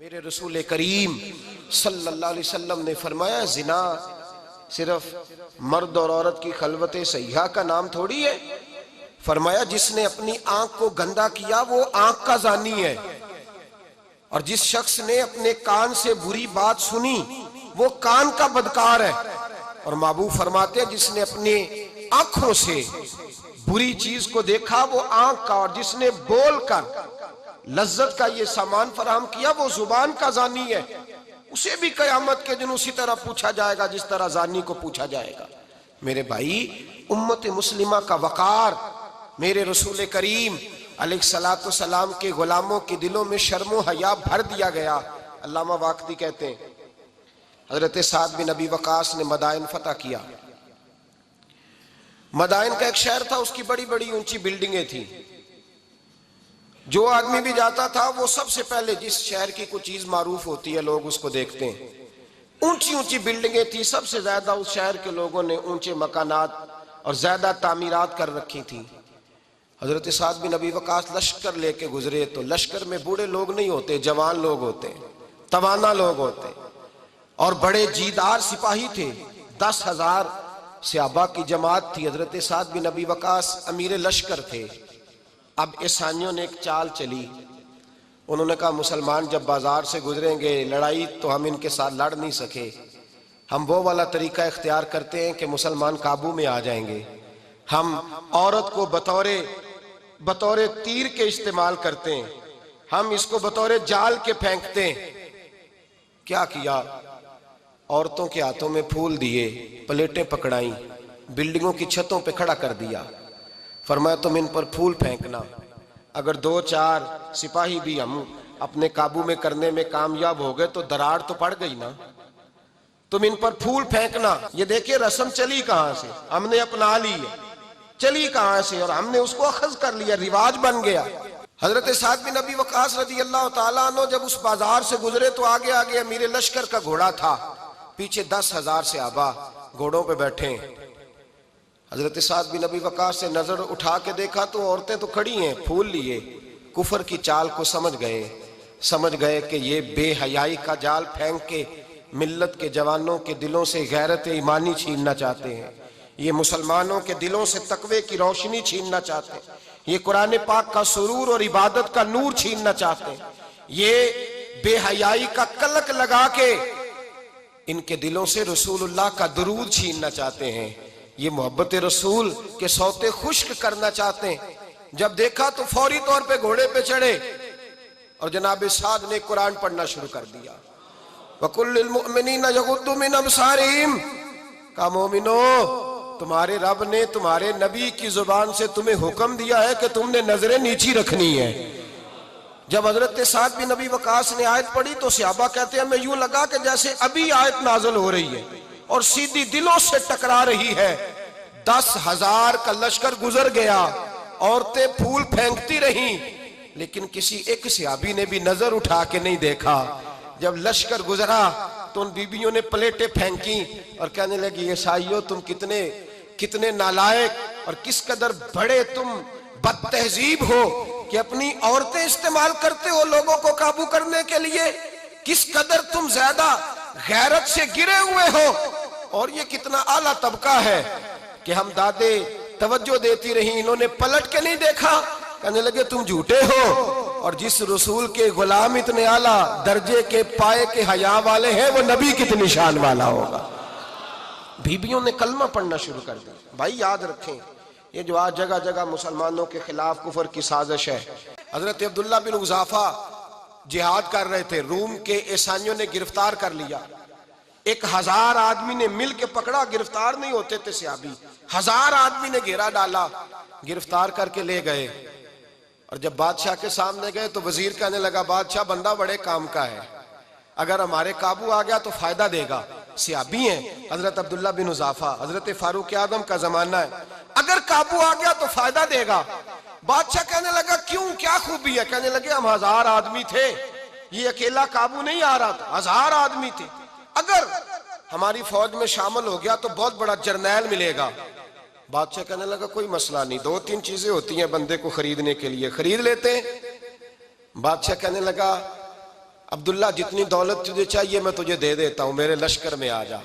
मेरे रसूल करीम सल्लल्लाहु अलैहि वसल्लम ने फरमाया, जिना सिर्फ मर्द और औरत की खलवत सहिया का नाम थोड़ी है। फरमाया, जिसने अपनी आंख को गंदा किया वो आंख का जानी है, और जिस शख्स ने अपने कान से बुरी बात सुनी वो कान का बदकार है। और महबूब फरमाते हैं, जिसने अपने आंखों से बुरी चीज को देखा वो आंख का, और जिसने बोलकर लज्जत का ये सामान फराहम किया वो जुबान का जानी है। उसे भी कयामत के दिन उसी तरह पूछा जाएगा जिस तरह जानी को पूछा जाएगा। मेरे भाई, उम्मत मुस्लिमा का वकार मेरे रसूल करीम अलैहिस्सलातु सलाम के गुलामों के दिलों में शर्मो हया भर दिया गया। अल्लामा वाक़दी कहते हैं, हजरत साद बिन नबी वकास ने मदाइन फतह किया। मदाइन का एक शहर था, उसकी बड़ी बड़ी ऊंची बिल्डिंगें थी। जो आदमी भी जाता था वो सबसे पहले, जिस शहर की कोई चीज मारूफ होती है लोग उसको देखते हैं। ऊंची ऊंची बिल्डिंगें थी, सबसे ज्यादा उस शहर के लोगों ने ऊंचे मकानात और ज्यादा तामीरात कर रखी थी। हजरत साद बिन नबी वकास लश्कर लेके गुजरे तो लश्कर में बूढ़े लोग नहीं होते, जवान लोग होते, तवाना लोग होते, और बड़े जीदार सिपाही थे। 10,000 सहाबा की जमात थी। हजरत साद बिन नबी वकास अमीर लश्कर थे। अब ईसाइयों ने एक चाल चली। उन्होंने कहा, मुसलमान जब बाजार से गुजरेंगे लड़ाई तो हम इनके साथ लड़ नहीं सके, हम वो वाला तरीका इख्तियार करते हैं कि मुसलमान काबू में आ जाएंगे। हम औरत को बतौरे तीर के इस्तेमाल करते हैं, हम इसको बतौरे जाल के फेंकते हैं। क्या किया? औरतों के हाथों में फूल दिए, प्लेटें पकड़ाई, बिल्डिंगों की छतों पे खड़ा कर दिया। फरमाया, तुम इन पर फूल फेंकना, अगर 2-4 सिपाही भी हम अपने काबू में करने में कामयाब हो गए तो दरार तो पड़ गई ना। तुम इन पर फूल फेंकना। ये देखिए रस्म चली कहां से, हमने अपना ली है, चली कहां से, और हमने उसको अखज कर लिया, रिवाज बन गया। हजरत साद बिन नबी वकास रजी अल्लाह तआला अन्हु जब उस बाजार से गुजरे तो आगे आगे अमीर लश्कर का घोड़ा था, पीछे 10,000 सहाबा घोड़ों पे बैठे। हजरत साद बिन नबी वकास से नजर उठा के देखा तो औरतें तो खड़ी हैं, फूल लिए। कुफर की चाल को समझ गए कि ये बेहयाई का जाल फेंक के मिल्लत के जवानों के दिलों से गैरत ईमानी छीनना चाहते हैं। ये मुसलमानों के दिलों से तकवे की रोशनी छीनना चाहते हैं। ये कुरान पाक का सुरूर और इबादत का नूर छीनना चाहते हैं। ये बेहयाई का कलक लगा के इनके दिलों से रसूलुल्लाह का दुरूद छीनना चाहते हैं। ये मोहब्बत रसूल के सौते खुश्क करना चाहते हैं। जब देखा तो फौरी तौर पे घोड़े पे चढ़े और जनाब साद ने कुरान पढ़ना शुरू कर दिया। वकुल्लिल मुमिनीना यगुद्दू मिन अबसारिहिम, का मोमिनो, तुम्हारे रब ने तुम्हारे नबी की जुबान से तुम्हें हुक्म दिया है कि तुमने नजरें नीची रखनी है। जब हजरत साद बिन नबी वकास ने आयत पढ़ी तो सहाबा कहते हैं, हमें यूं लगा कि जैसे अभी आयत नाज़िल हो रही है और सीधी दिलों से टकरा रही है। 10,000 का लश्कर गुजर गया, औरतें फूल फेंकती रहीं, लेकिन किसी एक सहाबी ने भी नजर उठा के नहीं देखा। जब लश्कर गुजरा तो उन बीबियों ने प्लेटें फेंकी और कहने लगी, ईसाइयों तुम कितने नालायक और किस कदर बड़े तुम बदतहजीब हो कि अपनी औरतें इस्तेमाल करते हो लोगों को काबू करने के लिए। किस कदर तुम ज्यादा गैरत से गिरे हुए हो। और ये कितना आला तबका है कि हम दादे तवज्जो देती रही, इन्होंने पलट के नहीं देखा। कहने लगे, तुम झूठे हो, और जिस रसूल के गुलाम इतने आला दर्जे के पाए के हया वाले हैं वो नबी कितनी शान वाला होगा। बीबियों ने कलमा पढ़ना शुरू कर दिया। भाई याद रखें, ये जो आज जगह जगह मुसलमानों के खिलाफ कुफर की साजिश है। हजरत अब्दुल्ला बिन उज़ाफा जिहाद कर रहे थे, रूम के ईसाइयों ने गिरफ्तार कर लिया। 1000 आदमी ने मिल के पकड़ा, गिरफ्तार नहीं होते थे सहाबी। 1000 आदमी ने घेरा डाला, गिरफ्तार करके ले गए। और जब बादशाह के सामने गए तो वजीर कहने लगा, बादशाह बंदा बड़े काम का है, अगर हमारे काबू आ गया तो फायदा देगा। सहाबी हैं हजरत अब्दुल्ला बिन उज़ाफा, हजरत फारूक आदम का जमाना है, अगर काबू आ गया तो फायदा देगा। बादशाह कहने लगा, क्यों, क्या खूबी है? कहने लगे, हम 1000 आदमी थे, ये अकेला काबू नहीं आ रहा था, 1000 आदमी थे, अगर हमारी फौज में शामिल हो गया तो बहुत बड़ा जर्नैल मिलेगा। बादशाह कहने लगा, कोई मसला नहीं, 2-3 चीजें होती हैं बंदे को खरीदने के लिए, खरीद लेते हैं। बादशाह कहने लगा, अब्दुल्ला जितनी दौलत तुझे चाहिए मैं तुझे दे देता हूं, मेरे लश्कर में आ जा,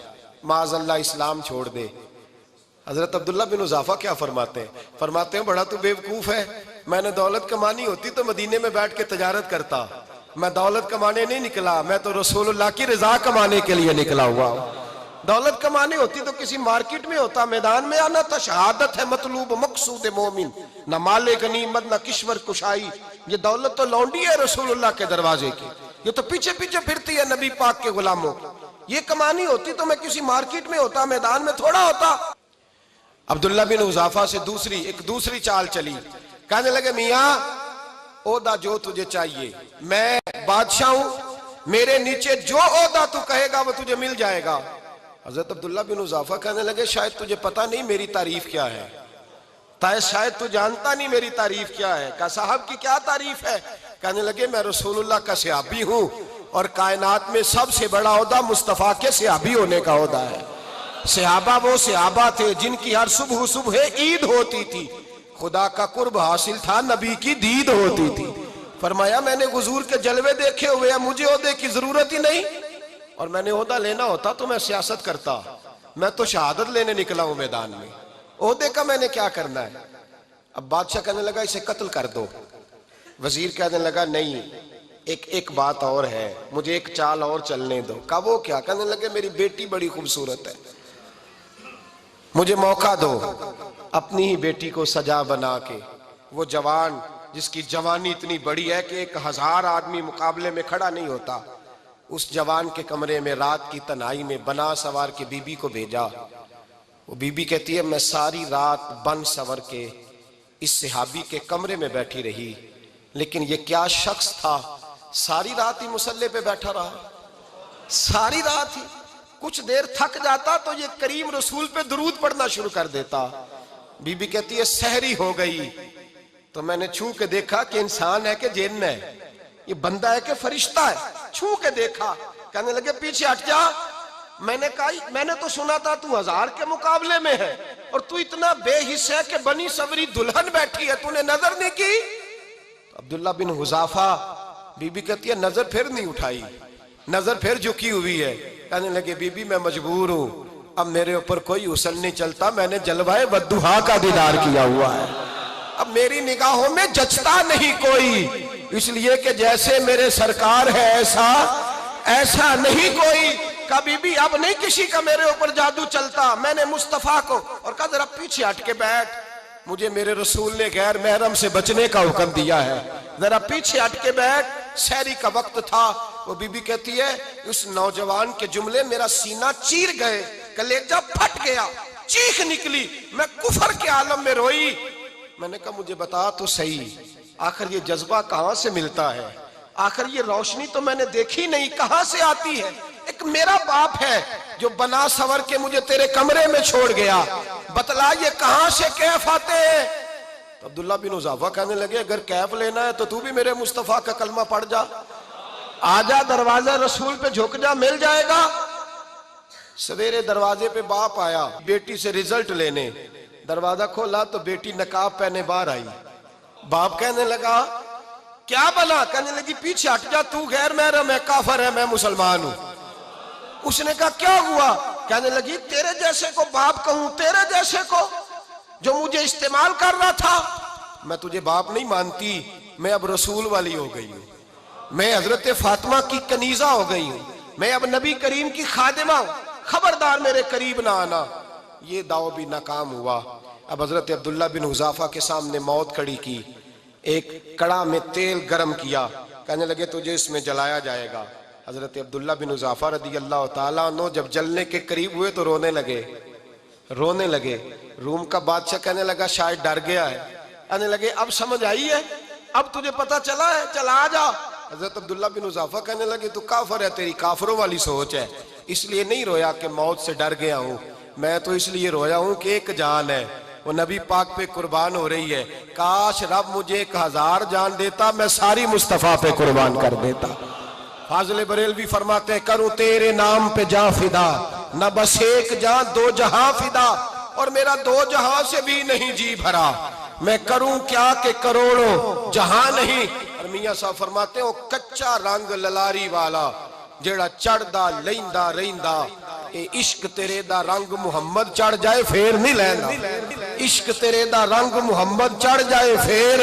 माज़अल्लाह इस्लाम छोड़ दे। हजरत अब्दुल्ला बिन हुज़ाफा क्या फरमाते हैं बड़ा तू बेवकूफ है, मैंने दौलत कमानी होती तो मदीने में बैठ के तजारत करता, मैं दौलत कमाने नहीं निकला, मैं तो रसूलुल्लाह की रजा कमाने के लिए निकला हुआ हूं। दौलत कमानी होती तो किसी मार्केट में होता, मैदान में आना था। शहादत है मतलूब मकसूद मोमिन, न माले गनीमत न किश्वर कुशाई। ये दौलत तो लौंडी है रसूलुल्लाह के दरवाजे की, ये तो पीछे पीछे फिरती है नबी पाक के गुलामों की। ये कमानी होती तो मैं किसी मार्केट में होता, मैदान में थोड़ा होता। अब्दुल्ला बिन हुज़ाफा से दूसरी चाल चली। कहने लगे मियाँ ओदा जो तुझे चाहिए, मैं बादशाह हूं, मेरे नीचे जो ओदा तू कहेगा वो तुझे मिल जाएगा। हजरत अब्दुल्ला बिन हुज़ाफा कहने लगे शायद तुझे पता नहीं मेरी तारीफ क्या है, शायद तू जानता नहीं मेरी तारीफ क्या है। कहा साहब की क्या तारीफ है? कहने लगे मैं रसूलुल्लाह का सहाबी हूं और कायनात में सबसे बड़ा ओहदा मुस्तफा के सहाबी होने का ओहदा है। सहाबा वो सहाबा थे जिनकी हर सुबह सुबह ईद होती थी, खुदा का कुर्ब हासिल था, नबी की दीद होती थी। फरमाया मैंने हुजूर के जलवे देखे हुए हैं, मुझे ओहदे की जरूरत ही नहीं, और मैंने ओहदा लेना होता तो मैं सियासत करता, मैं तो शहादत लेने निकला हूं मैदान में, ओहदे का मैंने क्या करना है। अब बादशाह कहने लगा इसे कत्ल कर दो। वजीर कहने लगा नहीं, एक बात और है, मुझे एक चाल और चलने दो। कहा वो क्या? कहने लगे मेरी बेटी बड़ी खूबसूरत है, मुझे मौका दो अपनी ही बेटी को सजा बना के। वो जवान जिसकी जवानी इतनी बड़ी है कि 1000 आदमी मुकाबले में खड़ा नहीं होता, उस जवान के कमरे में रात की तन्हाई में बना सवार के बीबी को भेजा। वो बीबी कहती है मैं सारी रात बन सवर के इस सहाबी के कमरे में बैठी रही, लेकिन ये क्या शख्स था, सारी रात ही मुसल्ले पे बैठा रहा, सारी रात ही। कुछ देर थक जाता तो ये करीम रसूल पे दुरूद पढ़ना शुरू कर देता। बीबी कहती है सहरी हो गई तो मैंने छू के देखा कि इंसान है कि जिन्न है, ये बंदा है कि फरिश्ता है, छू के देखा। कहने लगे पीछे हट जा। मैंने कहा मैंने तो सुना था तू 1000 के मुकाबले में है और तू इतना बेहिस है कि बनी सवरी दुल्हन बैठी है, तूने नजर नहीं की। अब्दुल्ला बिन हुज़ाफा, बीबी कहती है नजर फिर नहीं उठाई, नजर फिर झुकी हुई है। कहने लगे बीबी मैं मजबूर हूं, अब मेरे ऊपर कोई हुस्न नहीं चलता, मैंने जलवाए बद्दुहा का दीदार किया हुआ है, अब मेरी निगाहों में जचता नहीं कोई, इसलिए कि जैसे मेरे सरकार है ऐसा नहीं कोई। कभी भी अब नहीं किसी का मेरे ऊपर जादू चलता, मैंने मुस्तफा को। और कहा जरा पीछे हट के बैठ, मुझे मेरे रसूल ने गैर महरम से बचने का हुक्म दिया है, जरा पीछे हट के बैठ। सहरी का वक्त था। वो बीबी कहती है उस नौजवान के जुमले मेरा सीना चीर गए, कलेजा फट गया, चीख निकली, मैं कुफर के आलम में रोई। मैंने कहा मुझे बता तो सही, आखिर ये जज्बा कहां से मिलता है, आखिर ये रोशनी तो मैंने देखी नहीं, कहां से आती है। एक मेरा बाप है जो बना सवर के मुझे तेरे कमरे में छोड़ गया, बतला ये कहां से कैफ आते हैं। तो अब्दुल्ला बिन हुज़ाफा कहने लगे अगर कैफ लेना है तो तू भी मेरे मुस्तफा का कलमा पढ़ जा, आजा दरवाजा रसूल पे झुक जा, मिल जाएगा। सवेरे दरवाजे पे बाप आया बेटी से रिजल्ट लेने, दरवाजा खोला तो बेटी नकाब पहने बाहर आई। बाप कहने लगा क्या बना? कहने लगी पीछे हट जा, तू गैर महरम है, काफर है, मैं मुसलमान हूं। उसने कहा क्या हुआ? कहने लगी तेरे जैसे को बाप कहूं, तेरे जैसे को जो मुझे इस्तेमाल कर रहा था, मैं तुझे बाप नहीं मानती, मैं अब रसूल वाली हो गई हूं, मैं हजरत फातिमा की कनीजा हो गई हूं, मैं अब नबी करीम की खादिमा हूं, खबरदार मेरे करीब ना आना। ये दाव भी नाकाम हुआ। अब हजरत अब्दुल्ला बिन हुज़ाफा के सामने मौत खड़ी की, एक कड़ा में तेल गर्म किया, कहने लगे तुझे इसमें जलाया जाएगा। हजरत अब्दुल्ला बिन हुज़ाफा रदी अल्लाह ताला अन्हु जब जलने के करीब हुए तो रोने लगे। रूम का बादशाह कहने लगा शायद डर गया है। कहने लगे अब समझ आई है, अब तुझे पता चला है, चला आ जा। हजरत अब्दुल्ला बिन हुज़ाफा कहने लगे तू काफिर है, तेरी काफिरों वाली सोच है, इसलिए नहीं रोया कि मौत से डर गया हूं, मैं तो इसलिए रोया हूं कि एक जान है वो नबी पाक पे कुर्बान हो रही है, काश रब मुझे 1000 जान देता, मैं सारी मुस्तफा पे कुर्बान कर देता। फाजिल बरेलवी फरमाते हैं करूं तेरे नाम पे जा फिदा, न बस एक जा दो जहां फिदा, और मेरा 2 जहां से भी नहीं जी भरा, मैं करूं क्या कि करोड़ों जहां नहीं और मियां साहब फरमाते हो कच्चा रंग ललारी वाला जेड़ा चढ़दा लैंदा रहिंदा, ए इश्क तेरे दा रंग मुहम्मद चढ़ जाए फिर नहीं लैंदा। इश्क तेरे दा रंग मुहम्मद चढ़ जाए फिर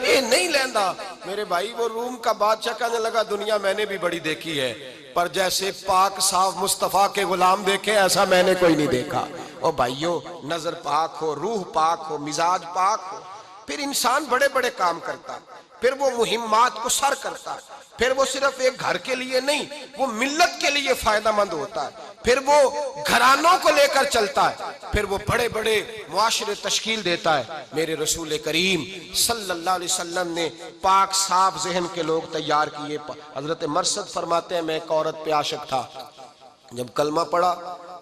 ये नहीं लैंदा। मेरे भाई वो रूम का बादशाह कहने लगा दुनिया मैंने भी बड़ी देखी है, पर जैसे पाक साफ मुस्तफा के गुलाम देखे ऐसा मैंने कोई नहीं देखा। ओ भाइयों, नजर पाक हो, रूह पाक हो, मिजाज पाक हो, फिर इंसान बड़े बड़े काम करता, फिर वो मुहिम्मात को सर करता, फिर वो सिर्फ एक घर के लिए नहीं, वो मिल्लत के लिए फायदेमंद होता है, फिर वो घरानों को लेकर चलता है, फिर वो बड़े बड़े मुआशरे तश्कील देता है। मेरे रसूल करीम सल्लल्लाहु अलैहि वसल्लम ने पाक साफ जहन के लोग तैयार किए। हजरत मरसद फरमाते हैं, मैं एक औरत पे आशिक था, जब कलमा पढ़ा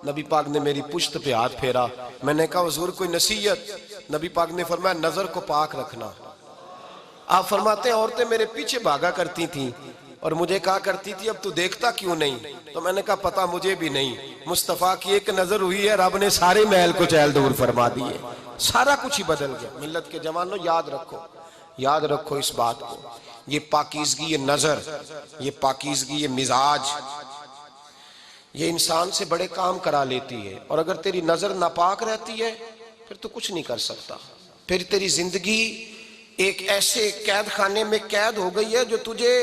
नबी पाक ने मेरी पुश्त पे हाथ फेरा, मैंने कहा हुजूर कोई नसीहत? नबी पाक ने फरमाया नजर को पाक रखना। आप फरमाते हैं औरतें मेरे पीछे भागा करती थी और मुझे कहा करती थी अब तू देखता क्यों नहीं? तो मैंने कहा पता मुझे भी नहीं, मुस्तफा की एक नजर हुई है, रब ने सारे महल को चैल दूर फरमा दिए, सारा कुछ ही बदल गया। मिल्लत के जवानों याद रखो इस बात को, ये पाकीज़गी, ये नजर, ये पाकीज़गी, ये मिजाज, ये इंसान से बड़े काम करा लेती है। और अगर तेरी नजर नापाक रहती है फिर तो कुछ नहीं कर सकता, फिर तेरी जिंदगी एक ऐसे कैद खाने में कैद हो गई है जो तुझे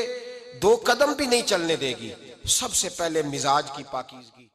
2 कदम भी नहीं चलने देगी। सबसे पहले मिजाज की पाकीज़गी।